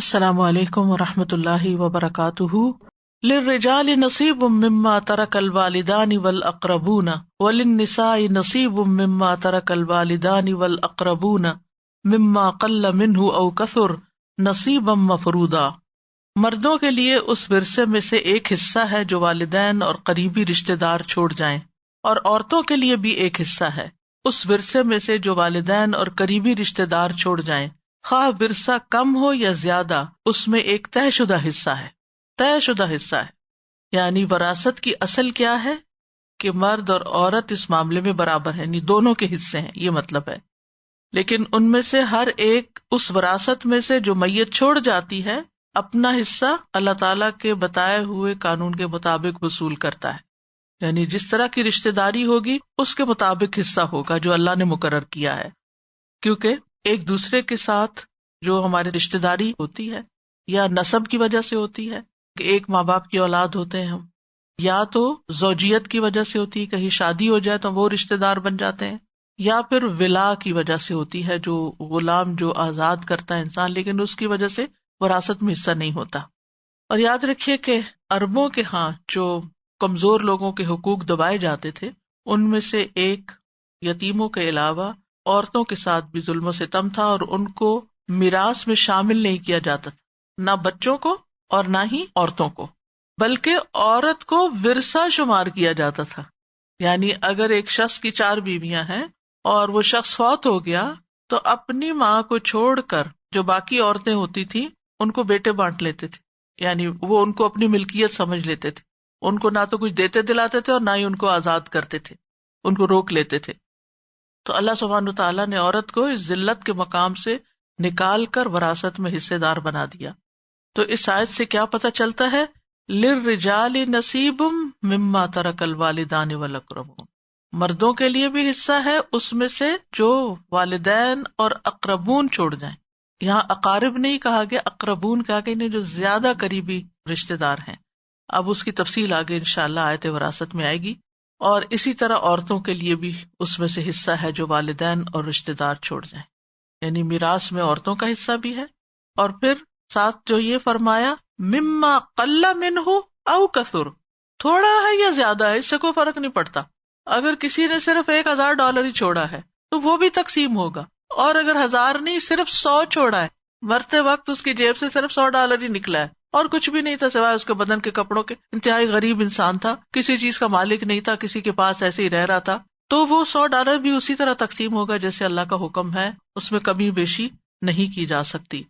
السلام علیکم ورحمۃ اللہ وبرکاتہ۔ للرجال نصیب مما ترک الوالدان والاقربون وللنساء نصیب مما ترک الوالدان والاقربون مما قل منہ او کثر نصیبا مفروضا۔ مردوں کے لیے اس ورثے میں سے ایک حصہ ہے جو والدین اور قریبی رشتہ دار چھوڑ جائیں، اور عورتوں کے لیے بھی ایک حصہ ہے اس ورثے میں سے جو والدین اور قریبی رشتہ دار چھوڑ جائیں، خواہ ورثہ کم ہو یا زیادہ، اس میں ایک طے شدہ حصہ ہے۔ طے شدہ حصہ ہے یعنی وراثت کی اصل کیا ہے کہ مرد اور عورت اس معاملے میں برابر ہیں، یعنی دونوں کے حصے ہیں، یہ مطلب ہے۔ لیکن ان میں سے ہر ایک اس وراثت میں سے جو میت چھوڑ جاتی ہے اپنا حصہ اللہ تعالیٰ کے بتائے ہوئے قانون کے مطابق وصول کرتا ہے، یعنی جس طرح کی رشتہ داری ہوگی اس کے مطابق حصہ ہوگا جو اللہ نے مقرر کیا ہے۔ کیونکہ ایک دوسرے کے ساتھ جو ہماری رشتہ داری ہوتی ہے یا نسب کی وجہ سے ہوتی ہے کہ ایک ماں باپ کی اولاد ہوتے ہیں ہم، یا تو زوجیت کی وجہ سے ہوتی ہے، کہیں شادی ہو جائے تو وہ رشتہ دار بن جاتے ہیں، یا پھر ولا کی وجہ سے ہوتی ہے، جو غلام جو آزاد کرتا ہے انسان لیکن اس کی وجہ سے وراثت میں حصہ نہیں ہوتا۔ اور یاد رکھیے کہ عربوں کے ہاں جو کمزور لوگوں کے حقوق دبائے جاتے تھے ان میں سے ایک یتیموں کے علاوہ عورتوں کے ساتھ بھی ظلم و ستم تھا، اور ان کو میراث میں شامل نہیں کیا جاتا تھا، نہ بچوں کو اور نہ ہی عورتوں کو، بلکہ عورت کو ورثہ شمار کیا جاتا تھا۔ یعنی اگر ایک شخص کی 4 بیویاں ہیں اور وہ شخص فوت ہو گیا تو اپنی ماں کو چھوڑ کر جو باقی عورتیں ہوتی تھیں ان کو بیٹے بانٹ لیتے تھے، یعنی وہ ان کو اپنی ملکیت سمجھ لیتے تھے، ان کو نہ تو کچھ دیتے دلاتے تھے اور نہ ہی ان کو آزاد کرتے تھے، ان کو روک لیتے تھے۔ تو اللہ سبحانہ تعالیٰ نے عورت کو اس ذلت کے مقام سے نکال کر وراثت میں حصے دار بنا دیا۔ تو اس آیت سے کیا پتہ چلتا ہے؟ للرجال نصیب مما ترک الوالدان والاقربون، مردوں کے لیے بھی حصہ ہے اس میں سے جو والدین اور اقربون چھوڑ جائیں۔ یہاں اقارب نہیں کہا گیا، اقربون کہا گیا، جو زیادہ قریبی رشتہ دار ہیں۔ اب اس کی تفصیل آگے انشاءاللہ آیت وراثت میں آئے گی۔ اور اسی طرح عورتوں کے لیے بھی اس میں سے حصہ ہے جو والدین اور رشتہ دار چھوڑ جائیں، یعنی میراث میں عورتوں کا حصہ بھی ہے۔ اور پھر ساتھ جو یہ فرمایا مما قل منہ او کثر، تھوڑا ہے یا زیادہ ہے اس سے کوئی فرق نہیں پڑتا۔ اگر کسی نے صرف $1000 ہی چھوڑا ہے تو وہ بھی تقسیم ہوگا، اور اگر 1000 نہیں صرف 100 چھوڑا ہے، مرتے وقت اس کی جیب سے صرف $100 ہی نکلا ہے اور کچھ بھی نہیں تھا سوائے اس کے بدن کے کپڑوں کے، انتہائی غریب انسان تھا، کسی چیز کا مالک نہیں تھا، کسی کے پاس ایسے ہی رہ رہا تھا، تو وہ $100 بھی اسی طرح تقسیم ہوگا جیسے اللہ کا حکم ہے، اس میں کمی بیشی نہیں کی جا سکتی۔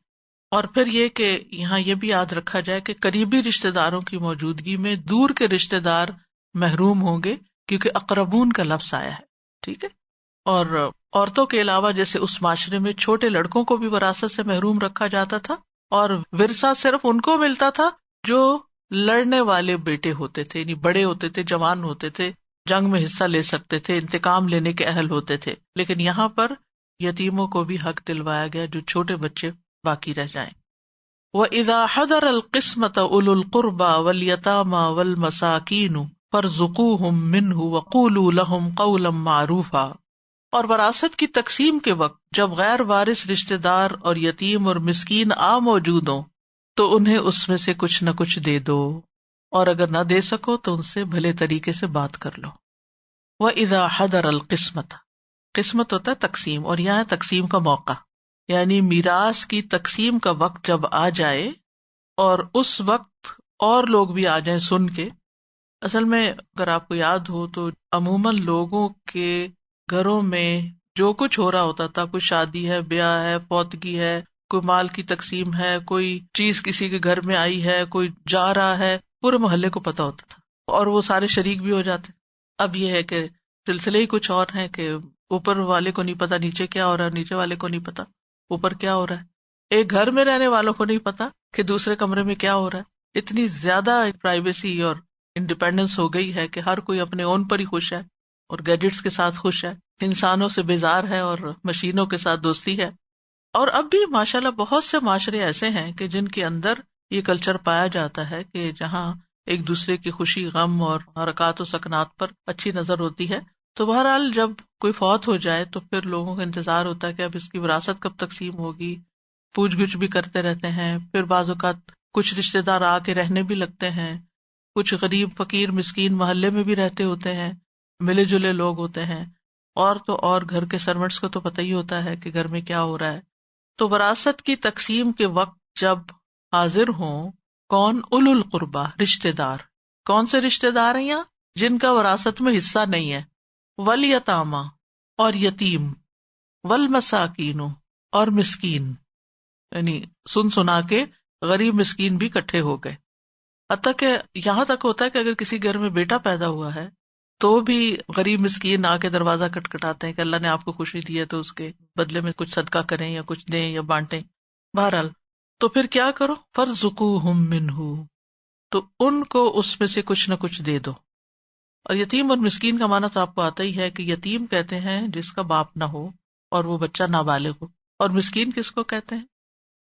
اور پھر یہ کہ یہاں یہ بھی یاد رکھا جائے کہ قریبی رشتہ داروں کی موجودگی میں دور کے رشتہ دار محروم ہوں گے، کیونکہ اقربون کا لفظ آیا ہے، ٹھیک ہے۔ اور عورتوں کے علاوہ جیسے اس معاشرے میں چھوٹے لڑکوں کو بھی وراثت سے محروم رکھا جاتا تھا، اور ورثہ صرف ان کو ملتا تھا جو لڑنے والے بیٹے ہوتے تھے، یعنی بڑے ہوتے تھے، جوان ہوتے تھے، جنگ میں حصہ لے سکتے تھے، انتقام لینے کے اہل ہوتے تھے۔ لیکن یہاں پر یتیموں کو بھی حق دلوایا گیا جو چھوٹے بچے باقی رہ جائیں۔ وَإِذَا حَضَرَ الْقِسْمَةَ أُولُو الْقُرْبَى وَالْيَتَامَى وَالْمَسَاكِينُ فَارْزُقُوهُم مِّنْهُ وَقُولُوا لَهُمْ قَوْلًا مَّعْرُوفًا۔ اور وراثت کی تقسیم کے وقت جب غیر وارث رشتہ دار اور یتیم اور مسکین موجود ہوں تو انہیں اس میں سے کچھ نہ کچھ دے دو، اور اگر نہ دے سکو تو ان سے بھلے طریقے سے بات کر لو۔ وَإِذَا حَضَرَ الْقِسْمَةَ، قسمت ہوتا ہے تقسیم، اور یہاں تقسیم کا موقع، یعنی میراث کی تقسیم کا وقت جب آ جائے اور اس وقت اور لوگ بھی آ جائیں سن کے۔ اصل میں اگر آپ کو یاد ہو تو عموماً لوگوں کے گھروں میں جو کچھ ہو رہا ہوتا تھا، کوئی شادی ہے، بیاہ ہے، فوتگی ہے، کوئی مال کی تقسیم ہے، کوئی چیز کسی کے گھر میں آئی ہے، کوئی جا رہا ہے، پورے محلے کو پتا ہوتا تھا اور وہ سارے شریک بھی ہو جاتے۔ اب یہ ہے کہ سلسلے ہی کچھ اور ہیں کہ اوپر والے کو نہیں پتا نیچے کیا ہو رہا ہے، نیچے والے کو نہیں پتا اوپر کیا ہو رہا ہے، ایک گھر میں رہنے والوں کو نہیں پتا کہ دوسرے کمرے میں کیا ہو رہا ہے۔ اتنی زیادہ پرائیویسی اور انڈیپینڈنس ہو گئی ہے کہ ہر کوئی اپنے اون پر ہی خوش ہے اور گیجٹس کے ساتھ خوش ہے، انسانوں سے بیزار ہے اور مشینوں کے ساتھ دوستی ہے۔ اور اب بھی ماشاءاللہ بہت سے معاشرے ایسے ہیں کہ جن کے اندر یہ کلچر پایا جاتا ہے کہ جہاں ایک دوسرے کی خوشی، غم اور حرکات و سکنات پر اچھی نظر ہوتی ہے۔ تو بہرحال جب کوئی فوت ہو جائے تو پھر لوگوں کا انتظار ہوتا ہے کہ اب اس کی وراثت کب تقسیم ہوگی، پوچھ گچھ بھی کرتے رہتے ہیں. پھر بعض اوقات کچھ رشتے دار آ کے رہنے بھی لگتے ہیں. کچھ غریب فقیر مسکین محلے میں بھی رہتے ہوتے ہیں, ملے جلے لوگ ہوتے ہیں. اور تو اور گھر کے سرونٹس کو تو پتہ ہی ہوتا ہے کہ گھر میں کیا ہو رہا ہے. تو وراثت کی تقسیم کے وقت جب حاضر ہوں کون؟ اولو القربہ، رشتے دار. کون سے رشتے دار ہیں یہاں؟ جن کا وراثت میں حصہ نہیں ہے. والیتامی، اور یتیم. والمساکین، اور مسکین. یعنی سن سنا کے غریب مسکین بھی اکٹھے ہو گئے. حتیٰ کہ یہاں تک ہوتا ہے کہ اگر کسی گھر میں بیٹا پیدا ہوا ہے تو بھی غریب مسکین آ کے دروازہ کٹکھٹاتے ہیں کہ اللہ نے آپ کو خوشی دی ہے تو اس کے بدلے میں کچھ صدقہ کریں یا کچھ دیں یا بانٹیں. بہرحال تو پھر کیا کرو؟ فارزقوہم منہ، تو ان کو اس میں سے کچھ نہ کچھ دے دو. اور یتیم اور مسکین کا معنی تو آپ کو آتا ہی ہے کہ یتیم کہتے ہیں جس کا باپ نہ ہو اور وہ بچہ نابالغ ہو. اور مسکین کس کو کہتے ہیں؟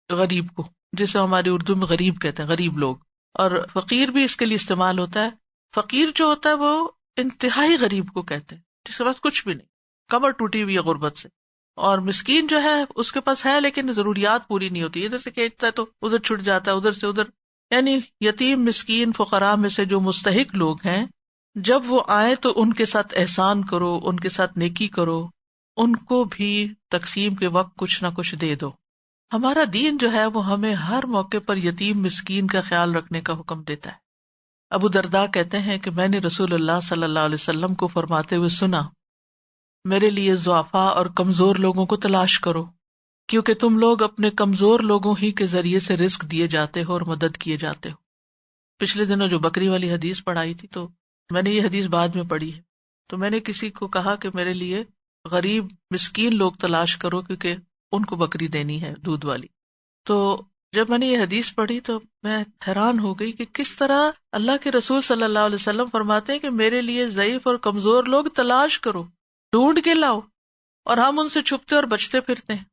غریب کو، جسے ہماری اردو میں غریب کہتے ہیں، غریب لوگ. اور فقیر بھی اس کے لیے استعمال ہوتا ہے. فقیر جو ہوتا ہے وہ انتہائی غریب کو کہتے ہیں جس کے پاس کچھ بھی نہیں، کمر ٹوٹی ہوئی ہے غربت سے. اور مسکین جو ہے اس کے پاس ہے لیکن ضروریات پوری نہیں ہوتی، ادھر سے کھینچتا ہے تو ادھر چھٹ جاتا ہے، ادھر سے ادھر. یعنی یتیم مسکین فقراء میں سے جو مستحق لوگ ہیں، جب وہ آئے تو ان کے ساتھ احسان کرو، ان کے ساتھ نیکی کرو، ان کو بھی تقسیم کے وقت کچھ نہ کچھ دے دو. ہمارا دین جو ہے وہ ہمیں ہر موقع پر یتیم مسکین کا خیال رکھنے کا حکم دیتا ہے. ابو درداء کہتے ہیں کہ میں نے رسول اللہ صلی اللہ علیہ وسلم کو فرماتے ہوئے سنا، میرے لیے ضعفاء اور کمزور لوگوں کو تلاش کرو، کیونکہ تم لوگ اپنے کمزور لوگوں ہی کے ذریعے سے رزق دیے جاتے ہو اور مدد کیے جاتے ہو. پچھلے دنوں جو بکری والی حدیث پڑھائی تھی تو میں نے یہ حدیث بعد میں پڑھی ہے، تو میں نے کسی کو کہا کہ میرے لیے غریب مسکین لوگ تلاش کرو کیونکہ ان کو بکری دینی ہے دودھ والی. تو جب میں نے یہ حدیث پڑھی تو میں حیران ہو گئی کہ کس طرح اللہ کے رسول صلی اللہ علیہ وسلم فرماتے ہیں کہ میرے لیے ضعیف اور کمزور لوگ تلاش کرو، ڈھونڈ کے لاؤ، اور ہم ان سے چھپتے اور بچتے پھرتے ہیں.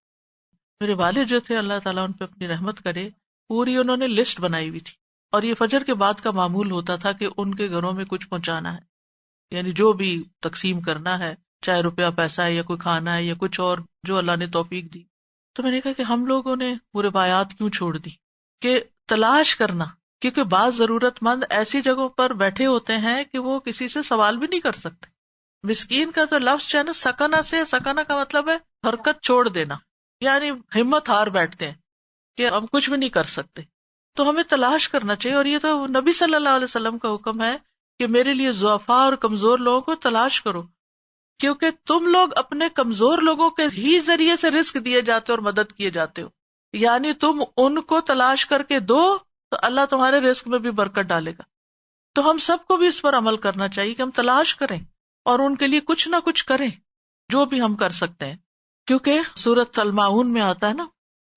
میرے والد جو تھے اللہ تعالیٰ ان پہ اپنی رحمت کرے، پوری انہوں نے لسٹ بنائی ہوئی تھی. اور یہ فجر کے بعد کا معمول ہوتا تھا کہ ان کے گھروں میں کچھ پہنچانا ہے، یعنی جو بھی تقسیم کرنا ہے، چاہے روپیہ پیسہ ہے یا کوئی کھانا ہے یا کچھ اور جو اللہ نے توفیق دی. تو میں نے کہا کہ ہم لوگوں نے وہ روایات کیوں چھوڑ دی کہ تلاش کرنا، کیونکہ بعض ضرورت مند ایسی جگہوں پر بیٹھے ہوتے ہیں کہ وہ کسی سے سوال بھی نہیں کر سکتے. مسکین کا تو لفظ جو ہے نا سکنا سے، سکنا کا مطلب ہے حرکت چھوڑ دینا، یعنی ہمت ہار بیٹھتے ہیں کہ ہم کچھ بھی نہیں کر سکتے. تو ہمیں تلاش کرنا چاہیے، اور یہ تو نبی صلی اللہ علیہ وسلم کا حکم ہے کہ میرے لیے ضعفاء اور کمزور لوگوں کو تلاش کرو، کیونکہ تم لوگ اپنے کمزور لوگوں کے ہی ذریعے سے رزق دیے جاتے ہو اور مدد کیے جاتے ہو. یعنی تم ان کو تلاش کر کے دو تو اللہ تمہارے رزق میں بھی برکت ڈالے گا. تو ہم سب کو بھی اس پر عمل کرنا چاہیے کہ ہم تلاش کریں اور ان کے لیے کچھ نہ کچھ کریں جو بھی ہم کر سکتے ہیں. کیونکہ سورۃ الماعون میں آتا ہے نا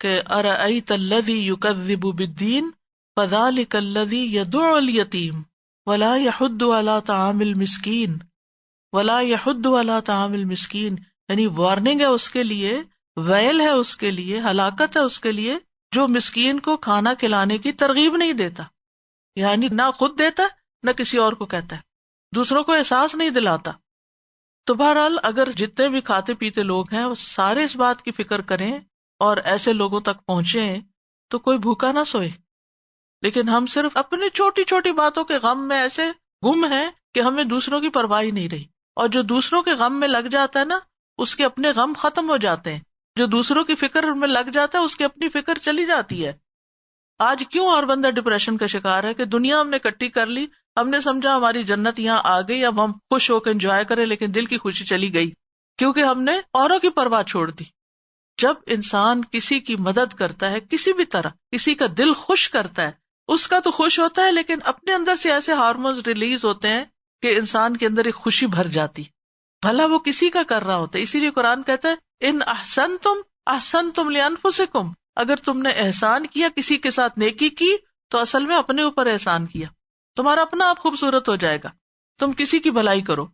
کہ ارأیت الذی یکذب بالدین فذلک الذی یدعو الیتیم ولا یحض علی طعام المسکین ولا یحض علی طعام المسکین. یعنی وارننگ ہے اس کے لیے، ویل ہے اس کے لیے، ہلاکت ہے اس کے لیے جو مسکین کو کھانا کھلانے کی ترغیب نہیں دیتا، یعنی نہ خود دیتا نہ کسی اور کو کہتا ہے، دوسروں کو احساس نہیں دلاتا. تو بہرحال اگر جتنے بھی کھاتے پیتے لوگ ہیں وہ سارے اس بات کی فکر کریں اور ایسے لوگوں تک پہنچیں تو کوئی بھوکا نہ سوئے. لیکن ہم صرف اپنی چھوٹی چھوٹی باتوں کے غم میں ایسے گم ہیں کہ ہمیں دوسروں کی پرواہ نہیں رہی. اور جو دوسروں کے غم میں لگ جاتا ہے نا اس کے اپنے غم ختم ہو جاتے ہیں، جو دوسروں کی فکر میں لگ جاتا ہے اس کی اپنی فکر چلی جاتی ہے. آج کیوں ہر بندہ ڈپریشن کا شکار ہے کہ دنیا ہم نے اکٹھی کر لی، ہم نے سمجھا ہماری جنت یہاں آ گئی، اب ہم خوش ہو کے انجوائے کریں، لیکن دل کی خوشی چلی گئی کیونکہ ہم نے اوروں کی پرواہ چھوڑ دی. جب انسان کسی کی مدد کرتا ہے کسی بھی طرح، کسی کا دل خوش کرتا ہے، اس کا تو خوش ہوتا ہے لیکن اپنے اندر سے ایسے ہارمونز ریلیز ہوتے ہیں کہ انسان کے اندر ایک خوشی بھر جاتی، بھلا وہ کسی کا کر رہا ہوتا ہے. اسی لیے قرآن کہتا ہے ان احسنتم احسنتم لانفسکم، اگر تم نے احسان کیا، کسی کے ساتھ نیکی کی تو اصل میں اپنے اوپر احسان کیا، تمہارا اپنا آپ خوبصورت ہو جائے گا، تم کسی کی بھلائی کرو.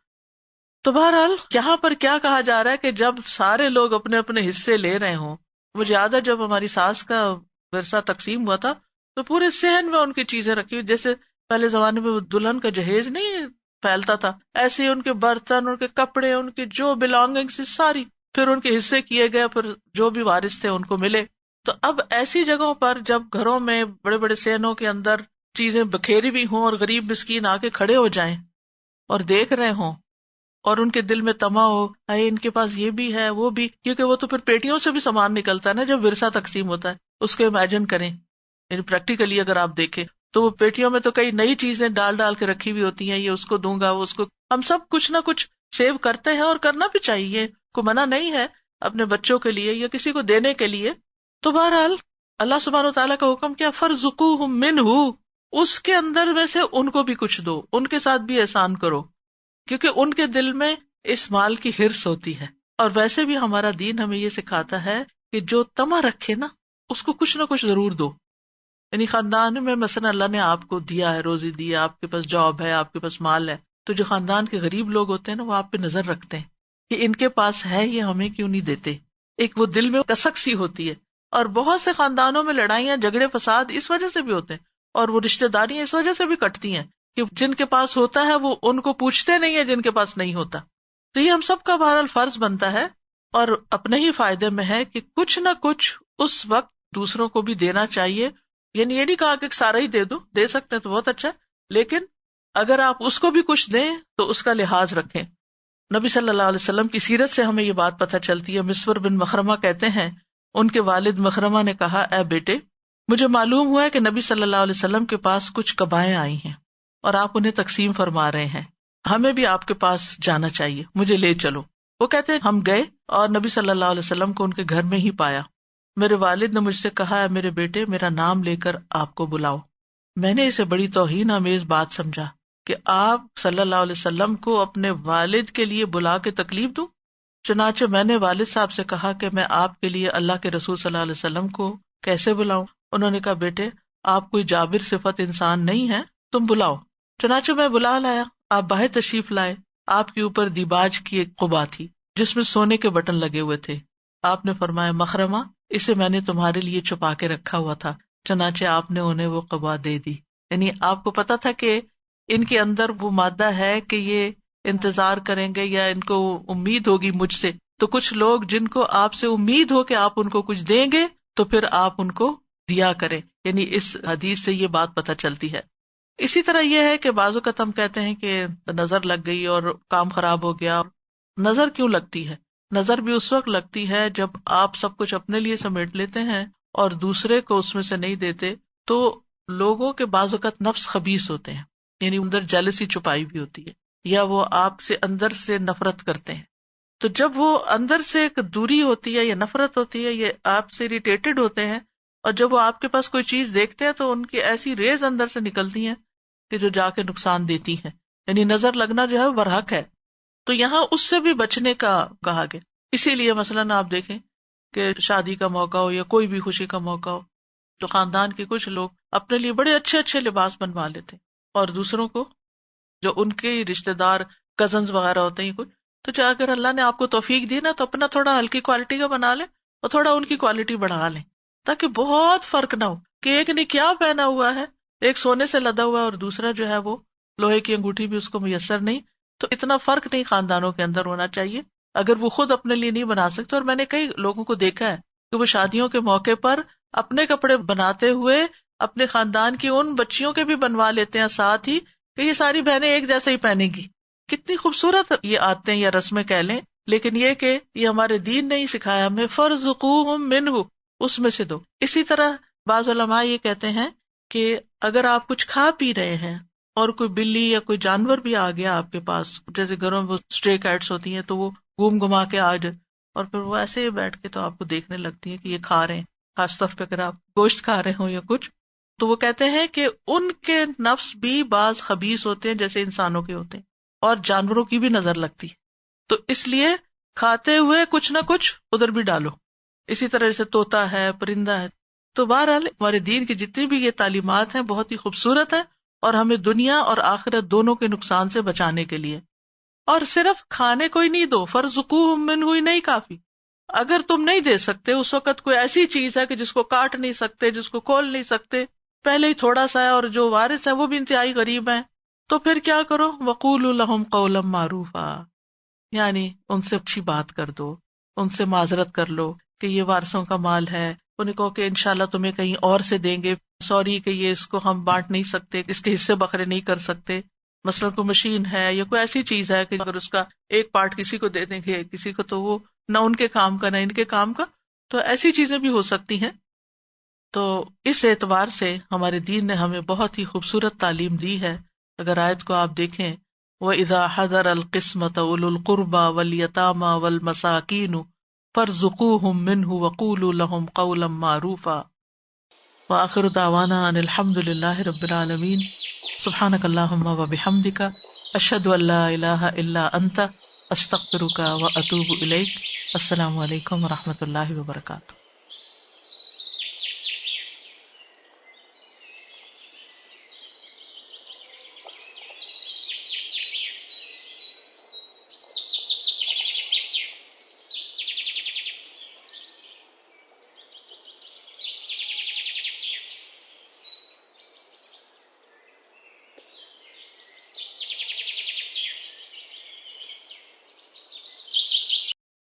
تو بہرحال یہاں پر کیا کہا جا رہا ہے کہ جب سارے لوگ اپنے اپنے حصے لے رہے ہوں. مجھے یاد ہے جب ہماری ساس کا ورثہ تقسیم ہوا تھا تو پورے صحن میں ان کی چیزیں رکھی ہوئی، جیسے پہلے زمانے میں دلہن کا جہیز نہیں پھیلتا تھا، ایسے ہی ان کے برتن، ان کے کپڑے، ان کی جو بلانگنگز ساری پھر ان کے حصے کیے گئے، پھر جو بھی وارث تھے ان کو ملے. تو اب ایسی جگہوں پر جب گھروں میں بڑے بڑے صحنوں کے اندر چیزیں بکھیری بھی ہوں اور غریب مسکین آ کے کھڑے ہو جائیں اور دیکھ رہے ہوں اور ان کے دل میں طمع ہو اے ان کے پاس یہ بھی ہے وہ بھی، کیونکہ وہ تو پھر پیٹیوں سے بھی سامان نکلتا ہے نا جب ورثہ تقسیم ہوتا ہے، اس کو امیجن کریں، یعنی پریکٹیکلی اگر آپ دیکھیں تو وہ پیٹیوں میں تو کئی نئی چیزیں ڈال ڈال کے رکھی ہوئی ہوتی ہیں، یہ اس کو دوں گا وہ اس کو، ہم سب کچھ نہ کچھ سیو کرتے ہیں اور کرنا بھی چاہیے، کوئی منع نہیں ہے اپنے بچوں کے لیے یا کسی کو دینے کے لیے۔ تو بہرحال اللہ سبحانہ وتعالیٰ کا حکم کیا، فَارْزُقُوهُم مِّنْهُ، اس کے اندر میں سے ان کو بھی کچھ دو، ان کے ساتھ بھی احسان کرو، کیونکہ ان کے دل میں اس مال کی ہرس ہوتی ہے۔ اور ویسے بھی ہمارا دین ہمیں یہ سکھاتا ہے کہ جو طمع رکھے نا اس کو کچھ نہ کچھ ضرور دو، یعنی خاندان میں مثلا اللہ نے آپ کو دیا ہے، روزی دی ہے، آپ کے پاس جاب ہے، آپ کے پاس مال ہے، تو جو خاندان کے غریب لوگ ہوتے ہیں نا وہ آپ پہ نظر رکھتے ہیں کہ ان کے پاس ہے یہ ہمیں کیوں نہیں دیتے، ایک وہ دل میں کسک سی ہوتی ہے۔ اور بہت سے خاندانوں میں لڑائیاں جھگڑے فساد اس وجہ سے بھی ہوتے ہیں، اور وہ رشتہ داریاں اس وجہ سے بھی کٹتی ہیں کہ جن کے پاس ہوتا ہے وہ ان کو پوچھتے نہیں ہیں جن کے پاس نہیں ہوتا۔ تو یہ ہم سب کا بہرحال فرض بنتا ہے اور اپنے ہی فائدے میں ہے کہ کچھ نہ کچھ اس وقت دوسروں کو بھی دینا چاہیے، یعنی یہ نہیں کہا کہ سارا ہی دے دو، دے سکتے ہیں تو بہت اچھا، لیکن اگر آپ اس کو بھی کچھ دیں تو اس کا لحاظ رکھیں۔ نبی صلی اللہ علیہ وسلم کی سیرت سے ہمیں یہ بات پتہ چلتی ہے۔ مسور بن مخرمہ کہتے ہیں ان کے والد مخرمہ نے کہا، اے بیٹے، مجھے معلوم ہوا ہے کہ نبی صلی اللہ علیہ وسلم کے پاس کچھ قبائیں آئی ہیں اور آپ انہیں تقسیم فرما رہے ہیں، ہمیں بھی آپ کے پاس جانا چاہیے، مجھے لے چلو۔ وہ کہتے ہیں ہم گئے اور نبی صلی اللہ علیہ وسلم کو ان کے گھر میں ہی پایا۔ میرے والد نے مجھ سے کہا، اے میرے بیٹے، میرا نام لے کر آپ کو بلاؤ۔ میں نے اسے بڑی توہین آمیز بات سمجھا کہ آپ صلی اللہ علیہ وسلم کو اپنے والد کے لیے بلا کے تکلیف دوں۔ چنانچہ میں نے والد صاحب سے کہا کہ میں آپ کے لیے اللہ کے رسول صلی اللہ علیہ وسلم کو کیسے بلاؤں؟ انہوں نے کہا، بیٹے آپ کوئی جابر صفت انسان نہیں ہے، تم بلاؤ۔ چنانچہ میں بلا لایا، آپ باہر تشریف لائے، آپ کے اوپر دیباج کی ایک قبا تھی جس میں سونے کے بٹن لگے ہوئے تھے۔ آپ نے فرمایا، مخرمہ، اسے میں نے تمہارے لیے چھپا کے رکھا ہوا تھا۔ چنانچہ آپ نے انہیں وہ قبا دے دی، یعنی آپ کو پتا تھا کہ ان کے اندر وہ مادہ ہے کہ یہ انتظار کریں گے یا ان کو امید ہوگی مجھ سے، تو کچھ لوگ جن کو آپ سے امید ہو کہ آپ ان کو کچھ دیں گے تو پھر آپ ان کو دیا کریں، یعنی اس حدیث سے یہ بات پتہ چلتی ہے۔ اسی طرح یہ ہے کہ بعض اوقات ہم کہتے ہیں کہ نظر لگ گئی اور کام خراب ہو گیا۔ نظر کیوں لگتی ہے؟ نظر بھی اس وقت لگتی ہے جب آپ سب کچھ اپنے لیے سمیٹ لیتے ہیں اور دوسرے کو اس میں سے نہیں دیتے، تو لوگوں کے بعض اوقات نفس خبیث ہوتے ہیں، یعنی اندر جیلسی چھپائی بھی ہوتی ہے، یا وہ آپ سے اندر سے نفرت کرتے ہیں۔ تو جب وہ اندر سے ایک دوری ہوتی ہے یا نفرت ہوتی ہے یا آپ سے اریٹیٹڈ ہوتے ہیں، اور جب وہ آپ کے پاس کوئی چیز دیکھتے ہیں تو ان کی ایسی ریز اندر سے نکلتی ہیں کہ جو جا کے نقصان دیتی ہیں، یعنی نظر لگنا جو ہے برحق ہے۔ تو یہاں اس سے بھی بچنے کا کہا گیا۔ اسی لیے مثلاً آپ دیکھیں کہ شادی کا موقع ہو یا کوئی بھی خوشی کا موقع ہو تو خاندان کے کچھ لوگ اپنے لیے بڑے اچھے اچھے لباس بنوا لیتے اور دوسروں کو، جو ان کے رشتہ دار کزنز وغیرہ ہوتے ہیں، تو چاہے اگر اللہ نے آپ کو توفیق دی نا تو اپنا تھوڑا ہلکی کوالٹی کا بنا لیں اور تھوڑا ان کی کوالٹی بڑھا لیں، تاکہ بہت فرق نہ ہو کہ ایک نے کیا پہنا ہوا ہے، ایک سونے سے لدا ہوا ہے اور دوسرا جو ہے وہ لوہے کی انگوٹھی بھی اس کو میسر نہیں۔ تو اتنا فرق نہیں خاندانوں کے اندر ہونا چاہیے اگر وہ خود اپنے لیے نہیں بنا سکتے۔ اور میں نے کئی لوگوں کو دیکھا ہے کہ وہ شادیوں کے موقع پر اپنے کپڑے بناتے ہوئے اپنے خاندان کی ان بچیوں کے بھی بنوا لیتے ہیں ساتھ ہی، کہ یہ ساری بہنیں ایک جیسا ہی پہنیں گی۔ کتنی خوبصورت یہ عادتیں یا رسمیں کہہ لیں، لیکن یہ کہ یہ ہمارے دین نے ہی سکھایا ہمیں، فَارْزُقُوهُم مِّنْهُ، اس میں سے دو۔ اسی طرح بعض علماء یہ کہتے ہیں کہ اگر آپ کچھ کھا پی رہے ہیں اور کوئی بلی یا کوئی جانور بھی آ گیا آپ کے پاس، جیسے گھروں میں وہ اسٹرے کیٹس ہوتی ہیں تو وہ گھوم گھما کے آ جائے اور پھر وہ ایسے ہی بیٹھ کے تو آپ کو دیکھنے لگتی ہیں کہ یہ کھا رہے ہیں، خاص طور پہ اگر آپ گوشت کھا رہے ہوں یا کچھ، تو وہ کہتے ہیں کہ ان کے نفس بھی بعض خبیث ہوتے ہیں جیسے انسانوں کے ہوتے ہیں، اور جانوروں کی بھی نظر لگتی ہے، تو اس لیے کھاتے ہوئے کچھ نہ کچھ ادھر بھی ڈالو۔ اسی طرح جیسے طوطا ہے، پرندہ ہے۔ تو بہرحال ہمارے دین کی جتنی بھی یہ تعلیمات ہیں بہت ہی خوبصورت ہیں اور ہمیں دنیا اور آخرت دونوں کے نقصان سے بچانے کے لیے۔ اور صرف کھانے کو ہی نہیں دو، فَارْزُقُوهُم مِّنْهُ ہی نہیں کافی۔ اگر تم نہیں دے سکتے، اس وقت کوئی ایسی چیز ہے کہ جس کو کاٹ نہیں سکتے، جس کو کھول نہیں سکتے، پہلے ہی تھوڑا سا ہے اور جو وارث ہیں وہ بھی انتہائی غریب ہیں، تو پھر کیا کرو، وَقُولُوا لَهُمْ قَوْلًا مَّعْرُوفًا، یعنی ان سے اچھی بات کر دو، ان سے معذرت کر لو کہ یہ وارثوں کا مال ہے، انہیں کہو کہ انشاءاللہ تمہیں کہیں اور سے دیں گے، سوری کہ یہ اس کو ہم بانٹ نہیں سکتے، اس کے حصے بکھرے نہیں کر سکتے. مثلاً کوئی مشین ہے یا کوئی ایسی چیز ہے کہ اگر اس کا ایک پارٹ کسی کو دے دیں گے کسی کو، تو وہ نہ ان کے کام کا نہ ان کے کام کا، تو ایسی چیزیں بھی ہو سکتی ہیں. تو اس اعتبار سے ہمارے دین نے ہمیں بہت ہی خوبصورت تعلیم دی ہے. اگر آیت کو آپ دیکھیں، وَإِذَا حَضَرَ الْقِسْمَةَ أُولُو الْقُرْبَى وَالْيَتَامَى وَالْمَسَاكِينُ فَارْزُقُوهُم مِّنْهُ وَقُولُوا لَهُمْ قَوْلًا مَّعْرُوفًا. وآخر دعوانا ان الحمد للہ رب العالمین. سبحانک اللہم وبحمدک، اشہد ان لا الہ الا انت، استغفرک واتوب الیک. السلام علیکم ورحمۃ اللہ وبرکاتہ.